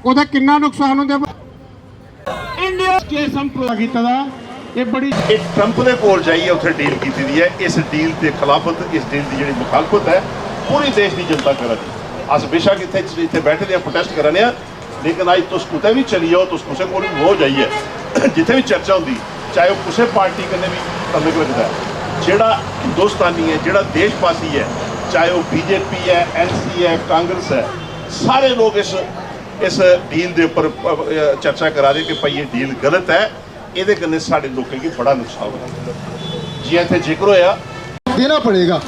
ਉਹਦਾ ਕਿੰਨਾ ਨੁਕਸਾਨ ਹੁੰਦਾ ਇੰਡੀਆ ਕੇ ਸੰਪਰਕ ਕੀਤਾ ਦਾ ਇਹ ਬੜੀ एक ट्रंप ਦੇ ਕੋਲ ਜਾਈਏ ਉੱਥੇ ਡੀਲ ਕੀਤੀ ਦੀ ਹੈ। ਇਸ ਡੀਲ ਦੇ ਖਿਲਾਫਤ, ਇਸ ਡੀਲ ਦੀ ਜਿਹੜੀ ਮੁਖਾਲਫਤ ਹੈ पूरी देश की जनता कर रही है। अस बेशक इतने बैठे हैं प्रोटेस्ट कर रहे हैं, लेकिन अज तुम कुछ भी चली जाओ, तुम कुछ को हो जाइए जिथे भी चर्चा होती, चाहे वह किसी पार्टी कने भी तलक लगता है। जोड़ा हिंदुस्तानी है, जोड़ा देशवासी है, चाहे वह बीजेपी है, NC है, कांग्रेस है, सारे लोग इस डील के उपर चर्चा करा रहे कि भाई ये डील गलत है, ये कन्ने साढ़े लोगों की बड़ा नुकसान होगा। जी इतने जिक्र होया देना पड़ेगा।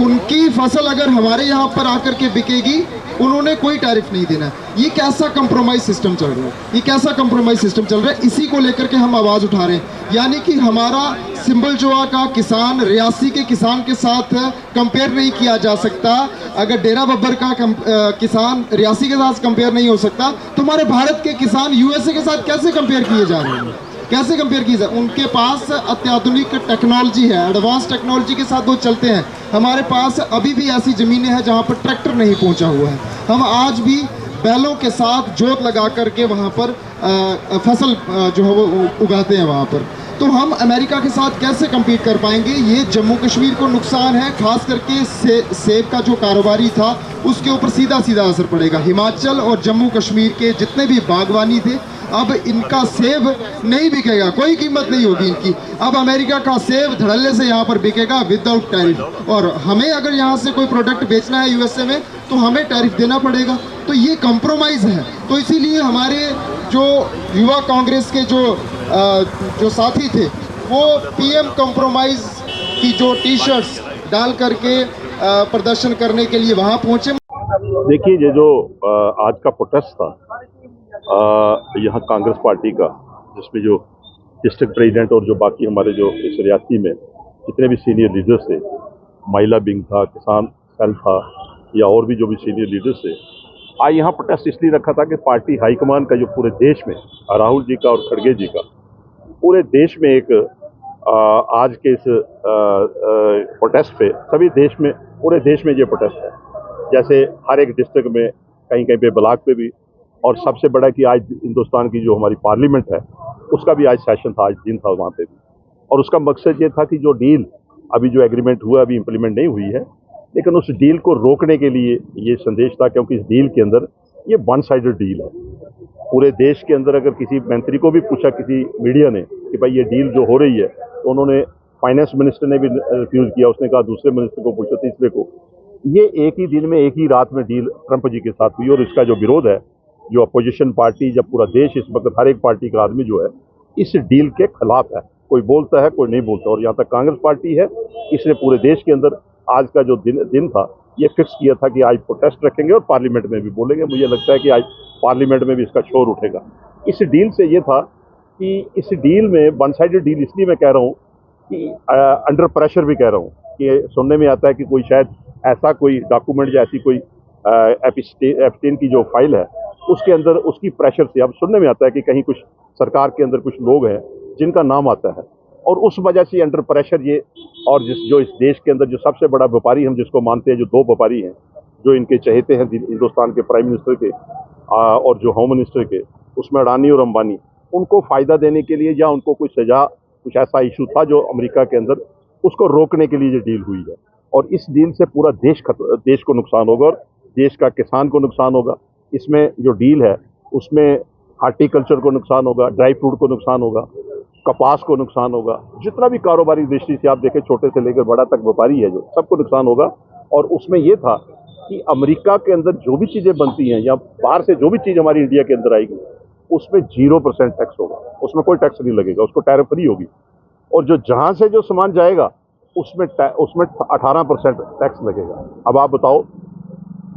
उनकी फसल अगर हमारे यहाँ पर आकर के बिकेगी, उन्होंने कोई टैरिफ नहीं देना। ये कैसा कंप्रोमाइज सिस्टम चल रहा है, ये कैसा कंप्रोमाइज सिस्टम चल रहा है, इसी को लेकर के हम आवाज़ उठा रहे हैं। यानी कि हमारा सिंबल जोआ का किसान रियासी के किसान के साथ कंपेयर नहीं किया जा सकता। अगर डेरा बब्बर का किसान रियासी के साथ कंपेयर नहीं हो सकता, तो हमारे भारत के किसान USA के साथ कैसे कंपेयर किए जा रहे हैं, कैसे कंपेयर की जाए। उनके पास अत्याधुनिक टेक्नोलॉजी है, एडवांस टेक्नोलॉजी के साथ वो चलते हैं। हमारे पास अभी भी ऐसी ज़मीनें हैं जहाँ पर ट्रैक्टर नहीं पहुँचा हुआ है। हम आज भी बैलों के साथ जोत लगा करके वहाँ पर फसल जो है वो उगाते हैं वहाँ पर। तो हम अमेरिका के साथ कैसे कम्पीट कर पाएंगे। ये जम्मू कश्मीर को नुकसान है, खास करके सेब का जो कारोबारी था उसके ऊपर सीधा सीधा असर पड़ेगा। हिमाचल और जम्मू कश्मीर के जितने भी बागवानी थे, अब इनका सेब नहीं बिकेगा, कोई कीमत नहीं होगी इनकी। अब अमेरिका का सेब धड़ल्ले से यहाँ पर बिकेगा विदाउट टैरिफ, और हमें अगर यहाँ से कोई प्रोडक्ट बेचना है USA में तो हमें टैरिफ देना पड़ेगा। तो ये कंप्रोमाइज़ है। तो इसीलिए हमारे जो युवा कांग्रेस के जो साथी थे, वो PM कंप्रोमाइज़ की जो T-शर्ट्स डाल करके प्रदर्शन करने के लिए वहाँ पहुँचे। देखिए, ये जो आज का प्रोटेस्ट था यहाँ कांग्रेस पार्टी का, जिसमें जो डिस्ट्रिक्ट प्रेसिडेंट और जो बाकी हमारे जो इस रियासती में जितने भी सीनियर लीडर्स थे, महिला विंग था, किसान सेल था, या और भी जो भी सीनियर लीडर्स थे, आज यहाँ प्रोटेस्ट इसलिए रखा था कि पार्टी हाईकमान का जो पूरे देश में, राहुल जी का और खड़गे जी का, पूरे देश में एक आज के इस प्रोटेस्ट पे सभी देश में, पूरे देश में ये प्रोटेस्ट है। जैसे हर एक डिस्ट्रिक्ट में, कहीं कहीं पे ब्लॉक पे भी, और सबसे बड़ा कि आज हिंदुस्तान की जो हमारी पार्लियामेंट है उसका भी आज सेशन था, आज दिन था वहाँ पे भी। और उसका मकसद ये था कि जो डील अभी जो एग्रीमेंट हुआ अभी इम्प्लीमेंट नहीं हुई है, लेकिन उस डील को रोकने के लिए ये संदेश था, क्योंकि इस डील के अंदर ये वन साइडेड डील है। पूरे देश के अंदर अगर किसी मंत्री को भी पूछा किसी मीडिया ने कि भाई ये डील जो हो रही है, तो उन्होंने फाइनेंस मिनिस्टर ने भी रिफ्यूज़ किया, उसने कहा दूसरे मिनिस्टर को पूछो, तीसरे को। ये एक ही दिन में, एक ही रात में डील ट्रंप जी के साथ हुई, और इसका जो विरोध है, जो अपोजिशन पार्टी, जब पूरा देश इस वक्त हर एक पार्टी का आदमी जो है इस डील के खिलाफ है, कोई बोलता है कोई नहीं बोलता। और यहाँ तक कांग्रेस पार्टी है, इसने पूरे देश के अंदर आज का जो दिन था ये फिक्स किया था कि आज प्रोटेस्ट रखेंगे और पार्लियामेंट में भी बोलेंगे। मुझे लगता है कि आज पार्लियामेंट में भी इसका शोर उठेगा। इस डील से ये था कि इस डील में वन साइडेड डील इसलिए मैं कह रहा हूँ कि अंडर प्रेशर भी कह रहा हूँ कि सुनने में आता है कि कोई शायद ऐसा कोई डॉक्यूमेंट या ऐसी कोई एप्स्टेन की जो फाइल है उसके अंदर उसकी प्रेशर से अब सुनने में आता है कि कहीं कुछ सरकार के अंदर कुछ लोग हैं जिनका नाम आता है, और उस वजह से अंडर प्रेशर ये, और जो इस देश के अंदर जो सबसे बड़ा व्यापारी हम जिसको मानते हैं, जो दो व्यापारी हैं जो इनके चहेते हैं हिंदुस्तान के प्राइम मिनिस्टर के और जो होम मिनिस्टर के, उसमें अडानी और अंबानी, उनको फ़ायदा देने के लिए या उनको कुछ सजा, कुछ ऐसा इशू था जो अमेरिका के अंदर, उसको रोकने के लिए ये डील हुई है। और इस डील से पूरा देश को नुकसान होगा और देश का किसान को नुकसान होगा। इसमें जो डील है उसमें हार्टिकल्चर को नुकसान होगा, ड्राई फ्रूट को नुकसान होगा, कपास को नुकसान होगा, जितना भी कारोबारी दृष्टि से आप देखें, छोटे से लेकर बड़ा तक व्यापारी है जो, सबको नुकसान होगा। और उसमें ये था कि अमेरिका के अंदर जो भी चीज़ें बनती हैं या बाहर से जो भी चीज़ हमारी इंडिया के अंदर आएगी उसमें 0% टैक्स होगा, उसमें कोई टैक्स नहीं लगेगा, उसको टैरिफ फ्री होगी। और जो जहाँ से जो सामान जाएगा उसमें 18% टैक्स लगेगा। अब आप बताओ,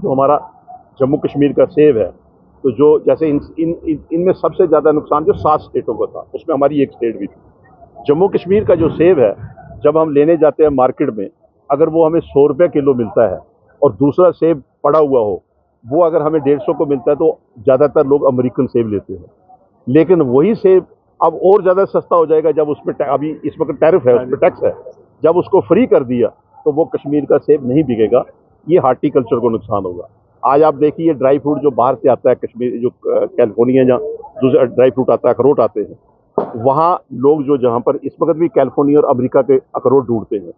जो हमारा जम्मू कश्मीर का सेब है, तो जो जैसे इनमें सबसे ज़्यादा नुकसान जो 7 स्टेटों का था, उसमें हमारी एक स्टेट भी थी। जम्मू कश्मीर का जो सेब है, जब हम लेने जाते हैं मार्केट में, अगर वो हमें 100 रुपये किलो मिलता है और दूसरा सेब पड़ा हुआ हो, वो अगर हमें 150 को मिलता है, तो ज़्यादातर लोग अमेरिकन सेब लेते हैं। लेकिन वही सेब अब और ज़्यादा सस्ता हो जाएगा जब उस पर अभी इस वक्त टैरिफ है, उस पर टैक्स है। जब उसको फ्री कर दिया तो वो कश्मीर का सेब नहीं बिकेगा, ये हार्टिकल्चर को नुकसान होगा। आज आप देखिए ड्राई फ्रूट जो बाहर से आता है, कश्मीर जो कैलिफोर्निया जहाँ दूसरा ड्राई फ्रूट आता है, अखरोट आते हैं, वहाँ लोग जो जहाँ पर इस वक्त भी कैलिफोर्निया और अमेरिका के अखरोट ढूंढते हैं,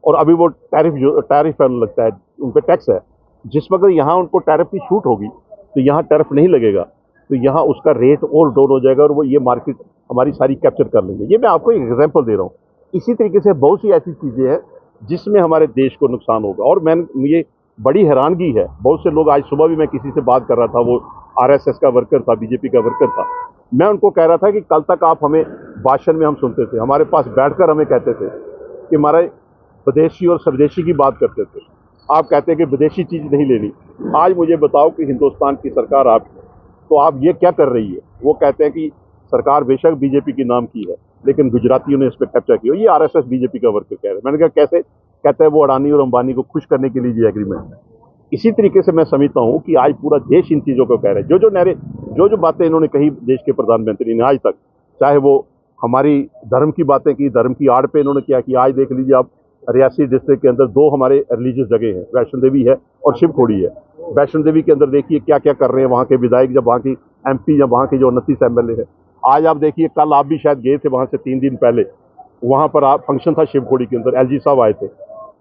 और अभी वो टैरिफ लगता है, उन पर टैक्स है। जिस वक्त यहाँ उनको टैरिफ की छूट होगी तो यहाँ टैरिफ नहीं लगेगा, तो यहाँ उसका रेट और डाउन हो जाएगा और वो ये मार्केट हमारी सारी कैप्चर कर लेंगे। ये मैं आपको एक एग्जांपल दे रहा हूँ। इसी तरीके से बहुत सी ऐसी चीज़ें हैं जिसमें हमारे देश को नुकसान होगा। और मुझे बड़ी हैरानगी है, बहुत से लोग, आज सुबह भी मैं किसी से बात कर रहा था, वो आरएसएस का वर्कर था, बीजेपी का वर्कर था, मैं उनको कह रहा था कि कल तक आप हमें भाषण में हम सुनते थे, हमारे पास बैठकर हमें कहते थे कि हमारे विदेशी और स्वदेशी की बात करते थे, आप कहते हैं कि विदेशी चीज़ नहीं लेनी। आज मुझे बताओ कि हिंदुस्तान की सरकार आप, तो आप ये क्या कर रही है? वो कहते हैं कि सरकार बेशक बीजेपी के नाम की है, लेकिन गुजरातियों ने इस पर कब्जा किया। ये आरएसएस बीजेपी का वर्कर कह रहे हैं। मैंने कहा कैसे? कहते हैं वो अडानी और अंबानी को खुश करने के लिए ये एग्रीमेंट है। इसी तरीके से मैं समझता हूँ कि आज पूरा देश इन चीज़ों को कह रहे हैं। जो बातें इन्होंने कही देश के प्रधानमंत्री ने आज तक, चाहे वो हमारी धर्म की बातें की, धर्म की आड़ पे इन्होंने क्या किया। आज देख लीजिए आप, रियासी डिस्ट्रिक्ट के अंदर 2 हमारे रिलीजियस जगह हैं, वैष्णो देवी है और शिवखोड़ी है। वैष्णो देवी के अंदर देखिए क्या क्या कर रहे हैं वहाँ के विधायक, जब वहाँ की एमपी या वहाँ के जो 29 एमएलए है। आज आप देखिए, कल आप भी शायद गए थे वहाँ से 3 दिन पहले, वहाँ पर आप फंक्शन था शिवखोड़ी के अंदर, एलजी साहब आए थे।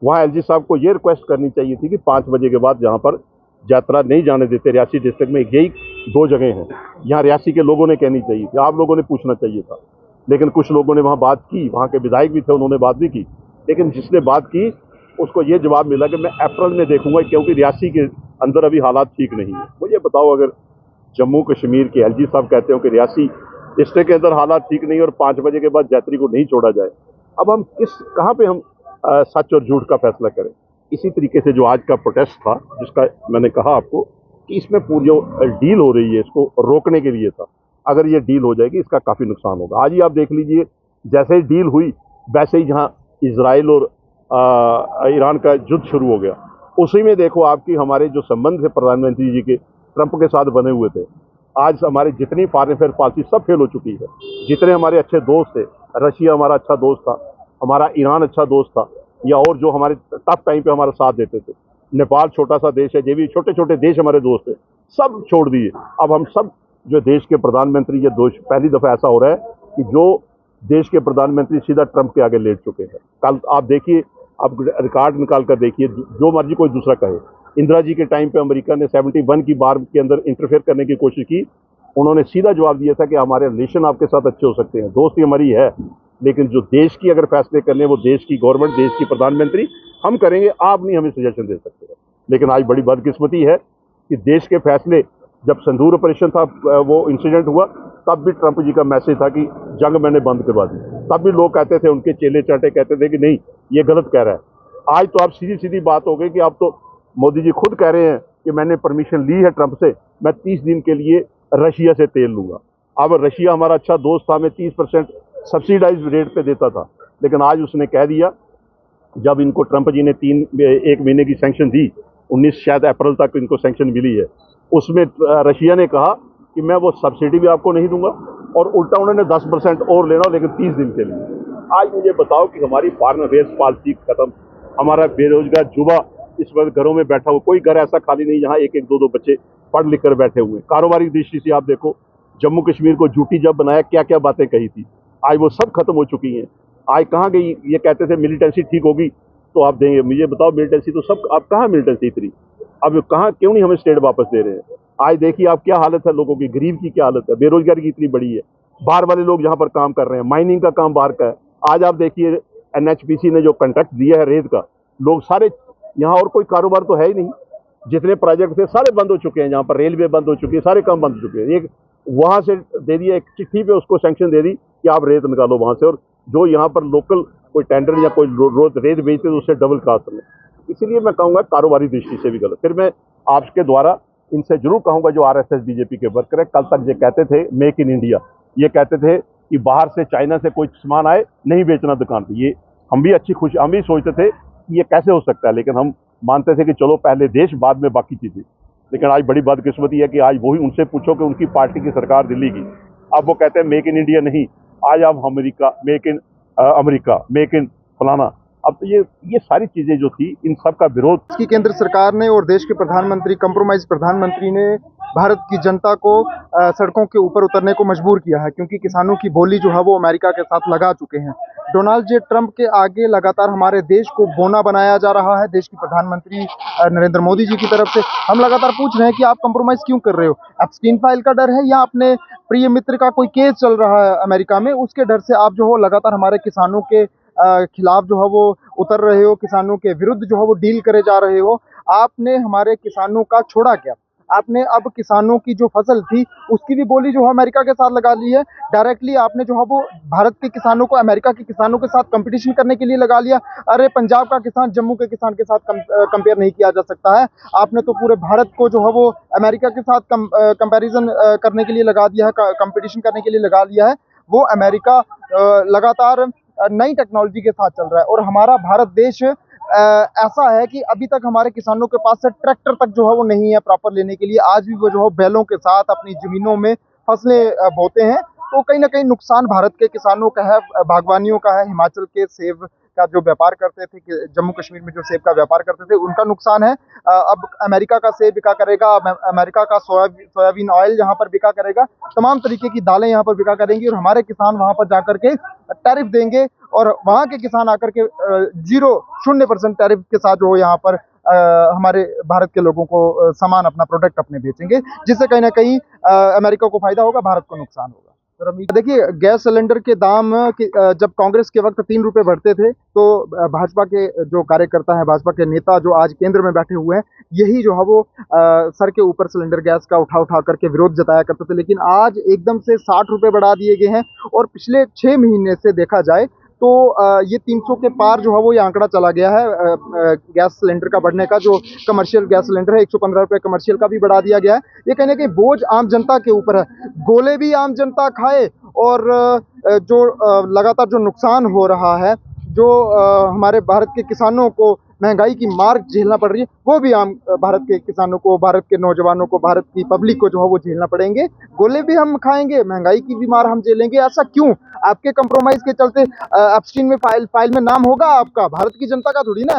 वहाँ एलजी साहब को ये रिक्वेस्ट करनी चाहिए थी कि 5 बजे के बाद जहाँ पर यात्रा नहीं जाने देते रियासी डिस्ट्रिक्ट में, यही 2 जगह हैं, यहाँ रियासी के लोगों ने कहनी चाहिए थी, आप लोगों ने पूछना चाहिए था। लेकिन कुछ लोगों ने वहाँ बात की, वहाँ के विधायक भी थे, उन्होंने बात भी की, लेकिन जिसने बात की उसको ये जवाब मिला कि मैं अप्रैल में देखूंगा, क्योंकि रियासी के अंदर अभी हालात ठीक नहीं है। मुझे बताओ, अगर जम्मू कश्मीर के एलजी साहब कहते हो कि रियासी डिस्ट्रिक्ट के अंदर हालात ठीक नहीं और 5 बजे के बाद यात्री को नहीं छोड़ा जाए, अब हम कहाँ पे हम सच और झूठ का फैसला करें? इसी तरीके से जो आज का प्रोटेस्ट था, जिसका मैंने कहा आपको कि इसमें पूरी जो डील हो रही है इसको रोकने के लिए था, अगर ये डील हो जाएगी इसका काफ़ी नुकसान होगा। आज ही आप देख लीजिए, जैसे ही डील हुई वैसे ही जहाँ इजराइल और ईरान का युद्ध शुरू हो गया, उसी में देखो आपकी हमारे जो संबंध थे प्रधानमंत्री जी के ट्रंप के साथ बने हुए थे, आज हमारी जितनी फॉरेन अफेयर पॉलिसी सब फेल हो चुकी है। जितने हमारे अच्छे दोस्त थे, रशिया हमारा अच्छा दोस्त था, हमारा ईरान अच्छा दोस्त था, या और जो हमारे टफ टाइम पे हमारा साथ देते थे, नेपाल छोटा सा देश है, ये भी छोटे छोटे देश हमारे दोस्त थे, सब छोड़ दिए। अब हम सब जो देश के प्रधानमंत्री, ये दोष पहली दफ़ा ऐसा हो रहा है कि जो देश के प्रधानमंत्री सीधा ट्रंप के आगे लेट चुके हैं। कल आप देखिए, आप रिकॉर्ड निकाल कर देखिए, जो मर्जी कोई दूसरा कहे, इंदिरा जी के टाइम पे अमेरिका ने 71 की बार के अंदर इंटरफेयर करने की कोशिश की, उन्होंने सीधा जवाब दिया था कि हमारे रिलेशन आपके साथ अच्छे हो सकते हैं, दोस्ती हमारी है, लेकिन जो देश की अगर फैसले करने वो देश की गवर्नमेंट, देश की प्रधानमंत्री हम करेंगे, आप नहीं हमें सजेशन दे सकते। लेकिन आज बड़ी बदकिस्मती है कि देश के फैसले, जब संदूर ऑपरेशन था, वो इंसिडेंट हुआ, तब भी ट्रंप जी का मैसेज था कि जंग मैंने बंद करवा दी। तब भी लोग कहते थे, उनके चेले चाटे कहते थे कि नहीं ये गलत कह रहा है। आज तो आप सीधी सीधी बात हो गई कि आप तो मोदी जी खुद कह रहे हैं कि मैंने परमिशन ली है ट्रंप से, मैं 30 दिन के लिए रशिया से तेल लूंगा। अब रशिया हमारा अच्छा दोस्त था, मैं 30% सब्सिडाइज रेट पे देता था, लेकिन आज उसने कह दिया, जब इनको ट्रंप जी ने 1 महीने की सैंक्शन दी, 19 शायद अप्रैल तक इनको सैंक्शन मिली है, उसमें रशिया ने कहा कि मैं वो सब्सिडी भी आपको नहीं दूंगा, और उल्टा उन्होंने 10% और लेना, लेकिन 30 दिन के लिए। आज मुझे बताओ कि हमारी फॉरेन अफेयर्स पॉलिसी खत्म, हमारा बेरोजगार युवा इस वक्त घरों में बैठा हुआ, कोई घर ऐसा खाली नहीं जहाँ 1-1, 2-2 बच्चे पढ़ लिख कर बैठे हुए। कारोबारी दृष्टि से आप देखो, जम्मू कश्मीर को झूठी जब बनाया, क्या क्या बातें कही थी, आज वो सब खत्म हो चुकी हैं। आज कहाँ गई? ये कहते थे मिलिटेंसी ठीक होगी तो आप देंगे। मुझे बताओ, मिलिटेंसी तो सब, अब कहाँ मिलिटेंसी इतनी, अब कहाँ, क्यों नहीं हमें स्टेट वापस दे रहे हैं? आज देखिए आप क्या हालत है लोगों की, गरीब की क्या हालत है, बेरोजगारी की इतनी बड़ी है। बाहर वाले लोग यहाँ पर काम कर रहे हैं, माइनिंग का काम बाहर का है। आज आप देखिए एनएचपीसी ने जो कॉन्ट्रैक्ट दिया है रेत का, लोग सारे यहाँ, और कोई कारोबार तो है ही नहीं, जितने प्रोजेक्ट थे सारे बंद हो चुके हैं, यहाँ पर रेलवे बंद हो चुकी है, सारे काम बंद हो चुके हैं। एक वहाँ से दे दिया, एक चिट्ठी पे उसको सैंक्शन दे दी कि आप रेत निकालो वहाँ से, और जो यहाँ पर लोकल कोई टेंडर या कोई रेत बेचते तो उससे डबल कास्ट में। इसीलिए मैं कहूँगा कारोबारी दृष्टि से भी गलत। फिर मैं आपके द्वारा इनसे जरूर कहूँगा, जो आरएसएस बीजेपी के वर्कर है, कल तक ये कहते थे मेक इन इंडिया, ये कहते थे कि बाहर से चाइना से कोई सामान आए नहीं बेचना दुकान पर। ये हम भी हम भी सोचते थे कि ये कैसे हो सकता है, लेकिन हम मानते थे कि चलो पहले देश बाद में बाकी चीज़ें। लेकिन आज बड़ी बदकिस्मती है कि आज वही, उनसे पूछो कि उनकी पार्टी की सरकार दिल्ली की, अब वो कहते हैं मेक इन इंडिया नहीं, आज आप America make in America, make in फलाना। अब तो ये सारी चीजें जो थी, इन सब का विरोध की केंद्र सरकार ने और देश के प्रधानमंत्री, कंप्रोमाइज प्रधानमंत्री ने भारत की जनता को सड़कों के ऊपर उतरने को मजबूर किया है, क्योंकि किसानों की बोली जो है वो अमेरिका के साथ लगा चुके हैं। डोनाल्ड जे ट्रंप के आगे लगातार हमारे देश को बोना बनाया जा रहा है। देश के प्रधानमंत्री नरेंद्र मोदी जी की तरफ से हम लगातार पूछ रहे हैं कि आप कंप्रोमाइज क्यों कर रहे हो? एप्स्टीन फाइल का डर है या अपने प्रिय मित्र का कोई केस चल रहा है अमेरिका में, उसके डर से आप जो हो लगातार हमारे किसानों के खिलाफ जो है वो उतर रहे हो, किसानों के विरुद्ध जो है वो डील करे जा रहे हो। आपने हमारे किसानों का छोड़ा क्या? आपने अब किसानों की जो फसल थी उसकी भी बोली जो है अमेरिका के साथ लगा ली है। डायरेक्टली आपने जो है वो भारत के किसानों को अमेरिका के किसानों के साथ कंपटीशन करने के लिए लगा लिया। अरे पंजाब का किसान जम्मू के किसान के साथ कंपेयर नहीं किया जा सकता है। आपने तो पूरे भारत को जो है वो अमेरिका के साथ कंपैरिजन करने के लिए लगा दिया है, कंपटीशन करने के लिए लगा लिया है। वो अमेरिका लगातार नई टेक्नोलॉजी के साथ चल रहा है और हमारा भारत देश ऐसा है कि अभी तक हमारे किसानों के पास से ट्रैक्टर तक जो है वो नहीं है प्रॉपर लेने के लिए। आज भी वो जो है बैलों के साथ अपनी जमीनों में फसलें बोते हैं। तो कहीं ना कहीं नुकसान भारत के किसानों का है, बागवानियों का है। हिमाचल के सेब का जो व्यापार करते थे, कि जम्मू कश्मीर में जो सेब का व्यापार करते थे, उनका नुकसान है। अब अमेरिका का सेब बिका करेगा, अमेरिका का सोयाबीन ऑयल यहाँ पर बिका करेगा, तमाम तरीके की दालें यहाँ पर बिका करेंगी और हमारे किसान वहाँ पर जाकर के टैरिफ देंगे और वहाँ के किसान आकर के 0% टैरिफ के साथ जो यहाँ पर हमारे भारत के लोगों को सामान, अपना प्रोडक्ट अपने बेचेंगे, जिससे कहीं ना कहीं अमेरिका को फायदा होगा, भारत को नुकसान होगा। देखिए, गैस सिलेंडर के दाम जब कांग्रेस के वक्त 3 रुपए बढ़ते थे तो भाजपा के जो कार्यकर्ता हैं, भाजपा के नेता जो आज केंद्र में बैठे हुए हैं, यही जो है वो सर के ऊपर सिलेंडर गैस का उठा करके विरोध जताया करते थे। लेकिन आज एकदम से 60 रुपए बढ़ा दिए गए हैं और पिछले 6 महीने से देखा जाए तो ये 300 के पार जो है वो ये आंकड़ा चला गया है गैस सिलेंडर का बढ़ने का। जो कमर्शियल गैस सिलेंडर है 115 रुपये कमर्शियल का भी बढ़ा दिया गया है। ये कहने के बोझ आम जनता के ऊपर है। गोले भी आम जनता खाए और जो लगातार जो नुकसान हो रहा है, जो हमारे भारत के किसानों को महंगाई की मार झेलना पड़ रही है, वो भी आम भारत के किसानों को, भारत के नौजवानों को, भारत की पब्लिक को जो है वो झेलना पड़ेंगे। गोले भी हम खाएंगे, महंगाई की भी मार हम झेलेंगे। ऐसा क्यों? आपके कंप्रोमाइज के चलते एप्स्टीन में फाइल में नाम होगा आपका, भारत की जनता का थोड़ी ना।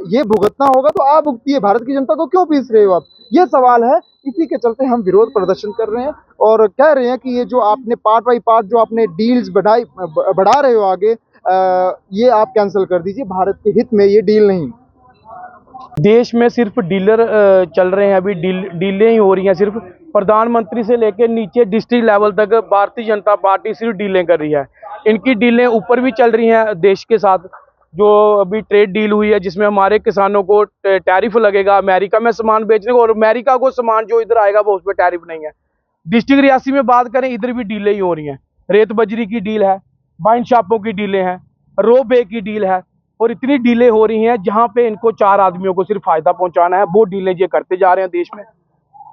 ये भुगतना होगा तो आप भुगतिए, भारत की जनता को क्यों पीस रहे हो आप? ये सवाल है। इसी के चलते हम विरोध प्रदर्शन कर रहे हैं और कह रहे हैं कि ये जो आपने पार्ट बाई पार्ट जो आपने डील्स बढ़ा रहे हो आगे, ये आप कैंसिल कर दीजिए। भारत के हित में ये डील नहीं। देश में सिर्फ डीलर चल रहे हैं, अभी डीलें ही हो रही हैं। सिर्फ प्रधानमंत्री से लेकर नीचे डिस्ट्रिक्ट लेवल तक भारतीय जनता पार्टी सिर्फ डीलें कर रही है। इनकी डीलें ऊपर भी चल रही हैं देश के साथ। जो अभी ट्रेड डील हुई है जिसमें हमारे किसानों को टैरिफ लगेगा अमेरिका में सामान बेचने को, और अमेरिका को सामान जो इधर आएगा वो उस पर टैरिफ नहीं है। डिस्ट्रिक्ट रियासी में बात करें, इधर भी डीलें ही हो रही हैं। रेत बजरी की डील है, वाइन शॉपों की डीलें हैं, रो बे की डील है, और इतनी डीलें हो रही हैं जहां पे इनको 4 आदमियों को सिर्फ फायदा पहुंचाना है, वो डीलें ये करते जा रहे हैं देश में।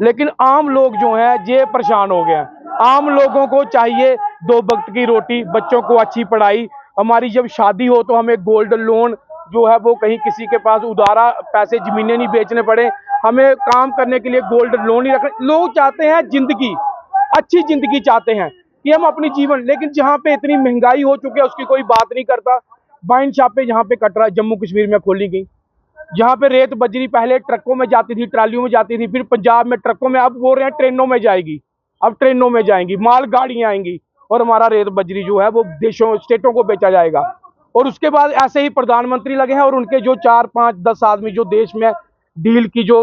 लेकिन आम लोग जो हैं ये परेशान हो गए हैं। आम लोगों को चाहिए 2 वक्त की रोटी, बच्चों को अच्छी पढ़ाई। हमारी जब शादी हो तो हमें गोल्ड लोन जो है वो कहीं किसी के पास उधारा पैसे जमीनें नहीं बेचने पड़े, हमें काम करने के लिए गोल्ड लोन ही रखने। लोग चाहते हैं जिंदगी, अच्छी जिंदगी चाहते हैं कि हम अपनी जीवन, लेकिन जहाँ पे इतनी महंगाई हो चुकी है उसकी कोई बात नहीं करता। वाइन शॉपें जहाँ पे कटरा जम्मू कश्मीर में खोली गई, जहाँ पे रेत बजरी पहले ट्रकों में जाती थी, ट्रालियों में जाती थी, फिर पंजाब में ट्रकों में, अब बोल रहे हैं ट्रेनों में जाएगी। अब ट्रेनों में जाएंगी, माल गाड़ियां आएंगी और हमारा रेत बजरी जो है वो देशों स्टेटों को बेचा जाएगा। और उसके बाद ऐसे ही प्रधानमंत्री लगे हैं और उनके जो 4, 5, 10 आदमी जो देश में डील की जो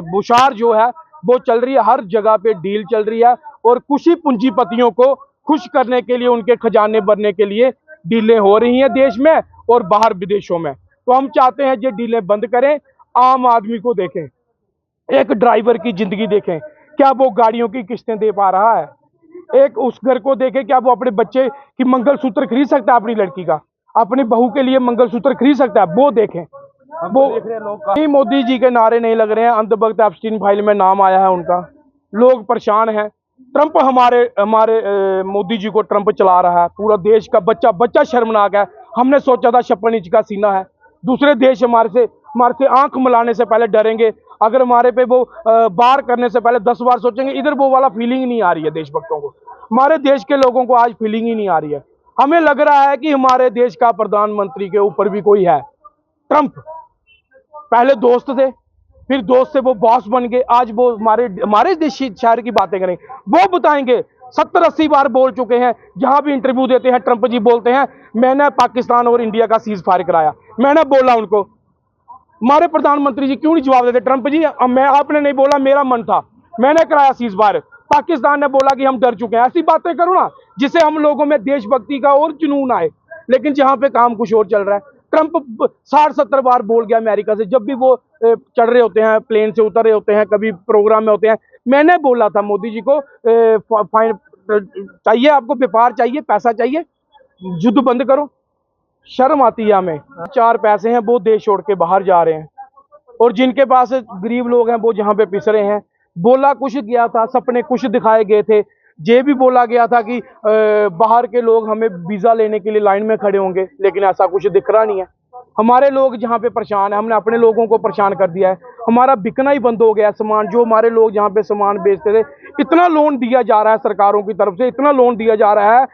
बुशार जो है वो चल रही है, हर जगह पे डील चल रही है। और कुछ ही पूंजीपतियों को खुश करने के लिए, उनके खजाने भरने के लिए डीलें हो रही हैं देश में और बाहर विदेशों में। तो हम चाहते हैं ये डीलें बंद करें, आम आदमी को देखें, एक ड्राइवर की जिंदगी देखें, क्या वो गाड़ियों की किस्तें दे पा रहा है? एक उस घर को देखें, क्या वो अपने बच्चे की मंगलसूत्र खरीद सकता है, अपनी लड़की का, अपनी बहू के लिए मंगलसूत्र खरीद सकता है? वो देखें। वो नहीं, मोदी जी के नारे नहीं लग रहे हैं। अंतवक्त एप्स्टीन फाइल में नाम आया है उनका, लोग परेशान हैं। ट्रंप हमारे मोदी जी को ट्रंप चला रहा है। पूरा देश का बच्चा शर्मनाक है। हमने सोचा था 56 इंच का सीना है। दूसरे देश हमारे से आंख मिलाने से पहले डरेंगे। अगर हमारे पे वो बार करने से पहले 10 बार सोचेंगे। इधर वो वाला फीलिंग ही नहीं आ रही है देशभक्तों को। हमारे देश के लोगों को आज फीलिंग ही नहीं आ रही है। हमें लग रहा है कि हमारे देश का प्रधानमंत्री के ऊपर भी कोई है। ट्रंप पहले दोस्त थे, फिर दोस्त से वो बॉस बन गए, आज वो हमारे देश शहर की बातें करेंगे, वो बताएंगे। 70-80 बार बोल चुके हैं, जहां भी इंटरव्यू देते हैं ट्रंप जी बोलते हैं मैंने पाकिस्तान और इंडिया का सीज फायर कराया। मैंने बोला उनको, हमारे प्रधानमंत्री जी क्यों नहीं जवाब देते? ट्रंप जी आपने नहीं बोला, मेरा मन था, मैंने कराया सीज फायर। पाकिस्तान ने बोला कि हम डर चुके हैं। ऐसी बातें करो ना जिससे हम लोगों में देशभक्ति का और जुनून आए, लेकिन जहां पे काम कुछ और चल रहा है। ट्रंप 60-70 बार बोल गया अमेरिका से, जब भी वो चढ़ रहे होते हैं, प्लेन से उतर रहे होते हैं, कभी प्रोग्राम में होते हैं। मैंने बोला था मोदी जी को चाहिए आपको व्यापार चाहिए, पैसा चाहिए, युद्ध बंद करो। शर्म आती है हमें। 4 पैसे हैं वो देश छोड़ के बाहर जा रहे हैं, और जिनके पास गरीब लोग हैं वो जहां पे पिस रहे हैं। बोला कुछ गया था, सपने कुछ दिखाए गए थे, ये भी बोला गया था कि बाहर के लोग हमें वीजा लेने के लिए लाइन में खड़े होंगे, लेकिन ऐसा कुछ दिख रहा नहीं है। हमारे लोग जहाँ पे परेशान है, हमने अपने लोगों को परेशान कर दिया है। हमारा बिकना ही बंद हो गया है सामान। जो हमारे लोग जहाँ पे सामान बेचते थे, इतना लोन दिया जा रहा है सरकारों की तरफ से, इतना लोन दिया जा रहा है।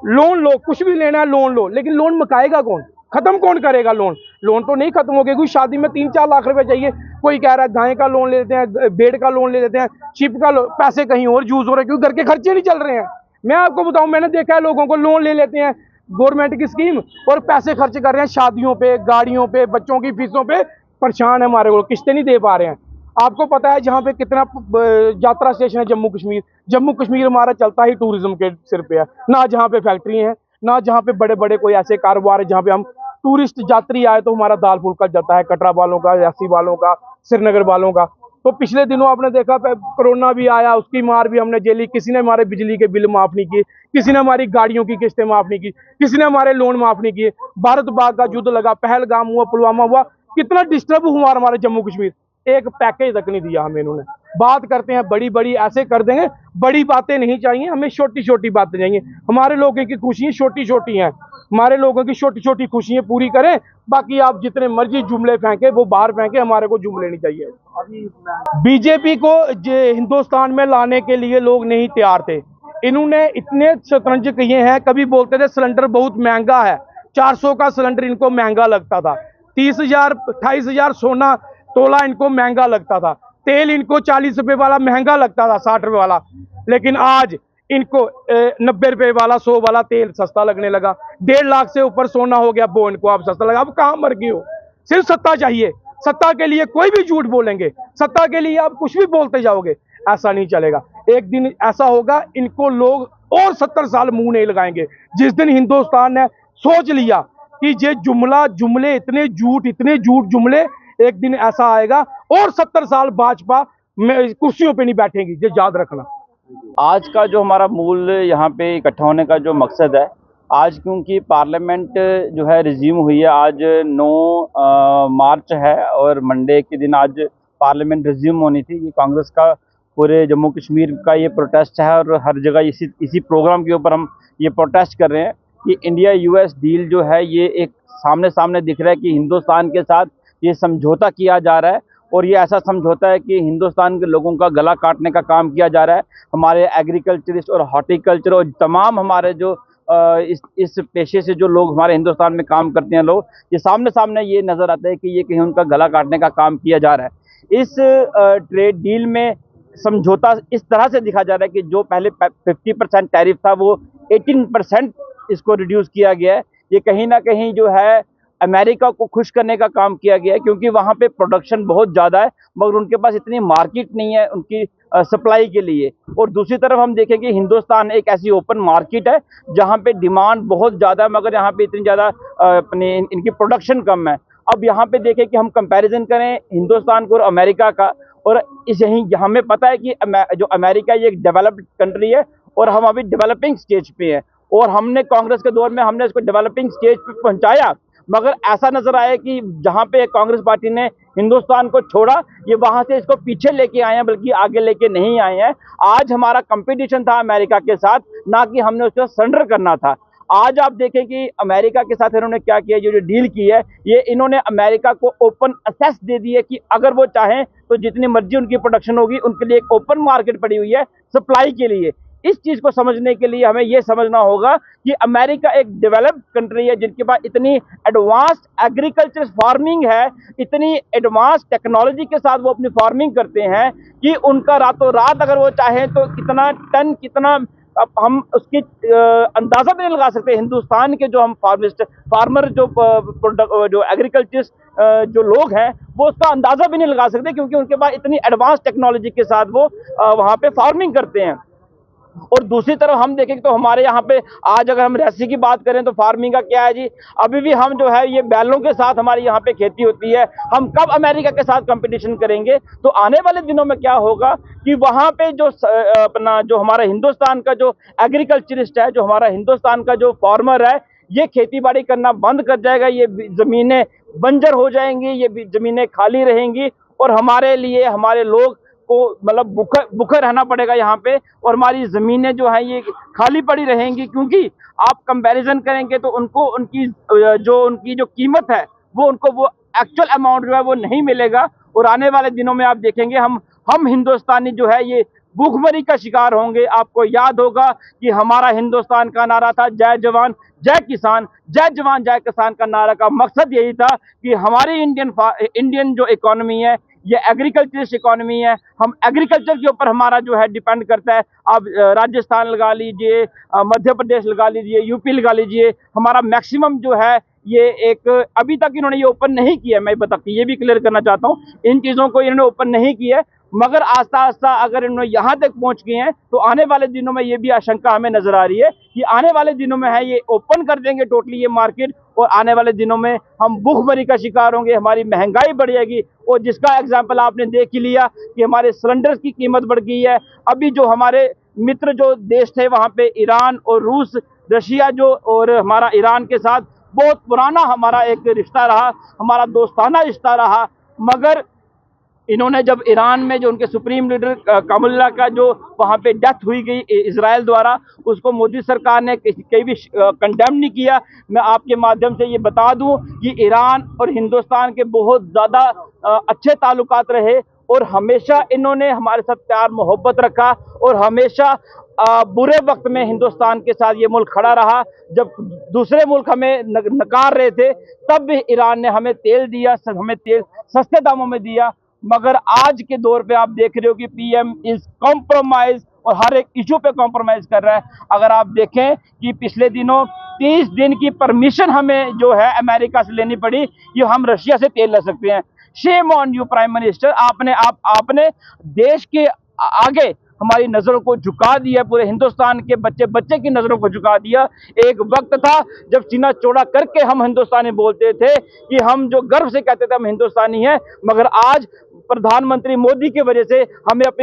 लोन लो, कुछ भी लेना है लोन लो, लेकिन लोन मकाएगा कौन? खत्म कौन करेगा लोन? लोन तो नहीं खत्म हो गया। कोई शादी में 3-4 लाख रुपए चाहिए, कोई कह रहा है गाय का लोन ले लेते हैं, भेड़ का लोन ले लेते हैं, शिप का पैसे कहीं और यूज हो रहे हैं, क्योंकि घर के खर्चे नहीं चल रहे हैं। मैं आपको बताऊं, मैंने देखा है लोगों को लोन ले लेते हैं गवर्नमेंट की स्कीम, और पैसे खर्च कर रहे हैं शादियों पे, गाड़ियों पे, बच्चों की फीसों पे। परेशान है हमारे को, किस्तें नहीं दे पा रहे हैं। आपको पता है जहाँ पे कितना यात्रा स्टेशन है जम्मू कश्मीर। जम्मू कश्मीर हमारा चलता ही टूरिज्म के सिर पे है, ना जहाँ पे फैक्ट्री है, ना जहाँ पे बड़े बड़े कोई ऐसे कारोबार है जहाँ पे हम टूरिस्ट यात्री आए तो हमारा दाल फुल्का जाता है, कटरा वालों का, रियासी वालों का, श्रीनगर वालों का। तो पिछले दिनों आपने देखा कोरोना भी आया, उसकी मार भी हमने झेली। किसी ने हमारे बिजली के बिल माफ नहीं किए, किसी ने हमारी गाड़ियों की किस्तें माफ नहीं की, किसी ने हमारे लोन माफ नहीं किए। भारत बाग का युद्ध लगा, पहलगाम हुआ, पुलवामा हुआ, कितना डिस्टर्ब हुआ हमारे जम्मू कश्मीर। एक पैकेज तक नहीं दिया हमें इन्होंने। बात करते हैं बड़ी बड़ी, ऐसे कर देंगे। बड़ी बातें नहीं चाहिए हमें, छोटी छोटी बातें चाहिए। हमारे लोगों की खुशियां छोटी छोटी हैं, हमारे लोगों की छोटी छोटी खुशियां पूरी करें। बाकी आप जितने मर्जी जुमले फेंके वो बाहर फेंके, हमारे को जुमले नहीं चाहिए। बीजेपी को हिंदुस्तान में लाने के लिए लोग नहीं तैयार थे। इन्होंने इतने शतरंज किए हैं। कभी बोलते थे सिलेंडर बहुत महंगा है, 400 का सिलेंडर इनको महंगा लगता था। 30,000 28,000 सोना तोला इनको महंगा लगता था। तेल इनको 40 रुपए वाला महंगा लगता था, 60 रुपए वाला। लेकिन आज इनको 90 रुपए वाला, 100 वाला तेल सस्ता लगने लगा। 1.5 लाख से ऊपर सोना हो गया, वो इनको अब सस्ता लगा। अब कहाँ मर गए हो? सिर्फ सत्ता चाहिए। सत्ता के लिए कोई भी झूठ बोलेंगे, सत्ता के लिए आप कुछ भी बोलते जाओगे, ऐसा नहीं चलेगा। एक दिन ऐसा होगा, इनको लोग और 70 साल मुंह नहीं लगाएंगे। जिस दिन हिंदुस्तान ने सोच लिया कि ये जुमले इतने झूठ जुमले, एक दिन ऐसा आएगा और 70 साल भाजपा कुर्सियों पे नहीं बैठेगी, ये याद रखना। आज का जो हमारा मूल यहाँ पे इकट्ठा होने का जो मकसद है, आज क्योंकि पार्लियामेंट जो है रिज्यूम हुई है, आज 9 मार्च है और मंडे के दिन आज पार्लियामेंट रिज्यूम होनी थी। ये कांग्रेस का पूरे जम्मू कश्मीर का ये प्रोटेस्ट है और हर जगह इसी प्रोग्राम के ऊपर हम ये प्रोटेस्ट कर रहे हैं कि इंडिया यूएस डील जो है ये एक सामने सामने दिख रहा है कि हिंदुस्तान के साथ ये समझौता किया जा रहा है, और ये ऐसा समझौता है कि हिंदुस्तान के लोगों का गला काटने का काम किया जा रहा है। हमारे एग्रीकल्चरिस्ट और हॉर्टिकल्चर और तमाम हमारे जो इस पेशे से जो लोग हमारे हिंदुस्तान में काम करते हैं लोग, ये सामने सामने ये नज़र आता है कि ये कहीं उनका गला काटने का काम किया जा रहा है। इस ट्रेड डील में समझौता इस तरह से दिखा जा रहा है कि जो पहले 50% टैरिफ था वो 18% इसको रिड्यूस किया गया है। ये कहीं ना कहीं जो है अमेरिका को खुश करने का काम किया गया है, क्योंकि वहाँ पे प्रोडक्शन बहुत ज़्यादा है मगर उनके पास इतनी मार्केट नहीं है उनकी सप्लाई के लिए। और दूसरी तरफ हम देखें कि हिंदुस्तान एक ऐसी ओपन मार्केट है जहाँ पे डिमांड बहुत ज़्यादा है मगर यहाँ पे इतनी ज़्यादा इनकी प्रोडक्शन कम है। अब यहाँ पे देखें कि हम कंपैरिजन करें हिंदुस्तान को और अमेरिका का, और हमें पता है कि जो अमेरिका ये एक डेवलप्ड कंट्री है और हम अभी डेवलपिंग स्टेज पे हैं, और हमने कांग्रेस के दौर में हमने इसको डेवलपिंग स्टेज पे पहुंचाया, मगर ऐसा नजर आया कि जहां पे कांग्रेस पार्टी ने हिंदुस्तान को छोड़ा, ये वहां से इसको पीछे लेके आए हैं, बल्कि आगे लेके नहीं आए हैं। आज हमारा कंपटीशन था अमेरिका के साथ, ना कि हमने उसको सरेंडर करना था। आज आप देखें कि अमेरिका के साथ इन्होंने क्या किया, जो डील की है, ये इन्होंने अमेरिका को ओपन एक्सेस दे दी है कि अगर वो चाहें तो जितनी मर्जी उनकी प्रोडक्शन होगी, उनके लिए एक ओपन मार्केट पड़ी हुई है सप्लाई के लिए। इस चीज को समझने के लिए हमें यह समझना होगा कि अमेरिका एक डेवलप्ड कंट्री है जिनके पास इतनी एडवांस्ड एग्रीकल्चर फार्मिंग है, इतनी एडवांस टेक्नोलॉजी के साथ वो अपनी फार्मिंग करते हैं कि उनका रातों रात अगर वो चाहें तो कितना टन कितना अब हम उसकी अंदाजा भी नहीं लगा सकते। हिंदुस्तान के जो हम फार्मर जो एग्रीकल्चर जो लोग हैं वो उसका अंदाजा भी नहीं लगा सकते, क्योंकि उनके पास इतनी एडवांस टेक्नोलॉजी के साथ वो वहाँ पे फार्मिंग करते हैं। और दूसरी तरफ हम देखें तो हमारे यहाँ पे आज अगर हम रेसी की बात करें तो फार्मिंग का क्या है जी, अभी भी हम जो है ये बैलों के साथ हमारी यहाँ पे खेती होती है। हम कब अमेरिका के साथ कंपटीशन करेंगे? तो आने वाले दिनों में क्या होगा कि वहाँ पे जो अपना जो हमारा हिंदुस्तान का जो एग्रीकल्चरिस्ट है, जो हमारा हिंदुस्तान का जो फार्मर है, ये खेती बाड़ी करना बंद कर जाएगा, ये जमीनें बंजर हो जाएंगी, ये जमीनें खाली रहेंगी और हमारे लिए हमारे लोग को मतलब भूखे रहना पड़ेगा यहाँ पे, और हमारी ज़मीनें जो हैं ये खाली पड़ी रहेंगी। क्योंकि आप कंपैरिजन करेंगे तो उनको उनकी जो कीमत है वो उनको वो एक्चुअल अमाउंट जो है वो नहीं मिलेगा। और आने वाले दिनों में आप देखेंगे हम हिंदुस्तानी जो है ये भूखमरी का शिकार होंगे। आपको याद होगा कि हमारा हिंदुस्तान का नारा था जय जवान जय किसान, जय जवान जय किसान का नारा का मकसद यही था कि हमारी इंडियन जो इकोनॉमी है ये एग्रीकल्चरिस्ट इकोनॉमी है। हम एग्रीकल्चर के ऊपर हमारा जो है डिपेंड करता है। आप राजस्थान लगा लीजिए, मध्य प्रदेश लगा लीजिए, यूपी लगा लीजिए, हमारा मैक्सिमम जो है ये एक अभी तक इन्होंने ये ओपन नहीं किया। मैं ये भी क्लियर करना चाहता हूँ, इन चीज़ों को इन्होंने ओपन नहीं किया, मगर आस्ता आस्ता अगर इन्होंने यहाँ तक पहुँच गए हैं तो आने वाले दिनों में ये भी आशंका हमें नजर आ रही है कि आने वाले दिनों में है ये ओपन कर देंगे टोटली ये मार्केट, और आने वाले दिनों में हम भूखमरी का शिकार होंगे, हमारी महंगाई बढ़ जाएगी। और जिसका एग्जाम्पल आपने देख ही लिया कि हमारे सिलेंडर की कीमत बढ़ गई है। अभी जो हमारे मित्र जो देश थे वहाँ पे ईरान और रूस, रशिया जो, और हमारा ईरान के साथ बहुत पुराना हमारा एक रिश्ता रहा, हमारा दोस्ताना रिश्ता रहा, मगर इन्होंने जब ईरान में जो उनके सुप्रीम लीडर कामुल्ला का जो वहाँ पे डेथ हुई गई इजराइल द्वारा, उसको मोदी सरकार ने कहीं भी कंडेम नहीं किया। मैं आपके माध्यम से ये बता दूं कि ईरान और हिंदुस्तान के बहुत ज़्यादा अच्छे ताल्लुकात रहे और हमेशा इन्होंने हमारे साथ प्यार मोहब्बत रखा, और हमेशा बुरे वक्त में हिंदुस्तान के साथ ये मुल्क खड़ा रहा। जब दूसरे मुल्क हमें नकार रहे थे तब भी ईरान ने हमें तेल दिया, हमें तेल सस्ते दामों में दिया। मगर आज के दौर पे आप देख रहे हो कि पीएम इज कॉम्प्रोमाइज और हर एक इशू पे कॉम्प्रोमाइज कर रहा है। अगर आप देखें कि पिछले दिनों 30 दिन की परमिशन हमें जो है अमेरिका से लेनी पड़ी कि हम रशिया से तेल ले सकते हैं। Shame on you prime minister, आपने देश के आगे हमारी नजरों को झुका दिया, पूरे हिंदुस्तान के बच्चे की नजरों को झुका दिया। एक वक्त था जब सीना चौड़ा करके हम हिंदुस्तानी बोलते थे कि हम जो गर्व से कहते थे हम हिंदुस्तानी हैं, मगर आज प्रधानमंत्री मोदी की वजह से हमें अपनी